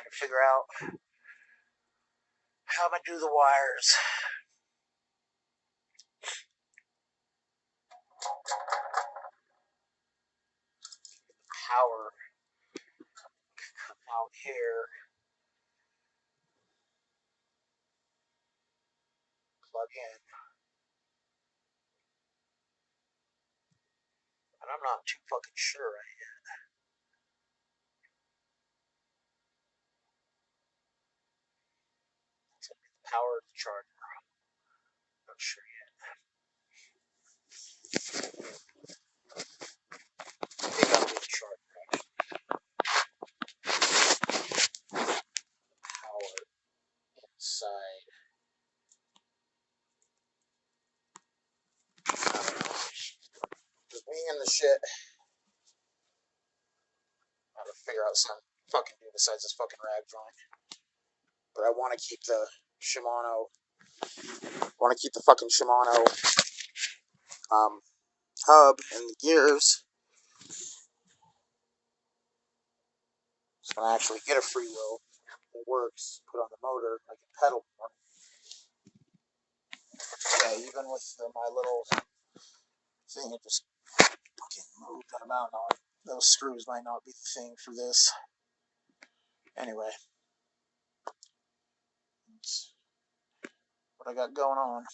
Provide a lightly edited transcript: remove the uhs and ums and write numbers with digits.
to figure out how I'm going to do the wires. Power come out here. Plug in. And I'm not too fucking sure right yet. It's going to be the power of the charger. Not sure yet. I think that'll be the charger, actually. Power inside. I don't know. Just me and the shit. I gotta figure out something fucking do besides this fucking rag joint. But I want to keep the Shimano. I want to keep the fucking Shimano hub and the gears. So when I actually get a freewheel that works, put on the motor, I can pedal more. Yeah, even with my little thing, it just fucking moved that amount on. Those screws might not be the thing for this. Anyway, that's what I got going on.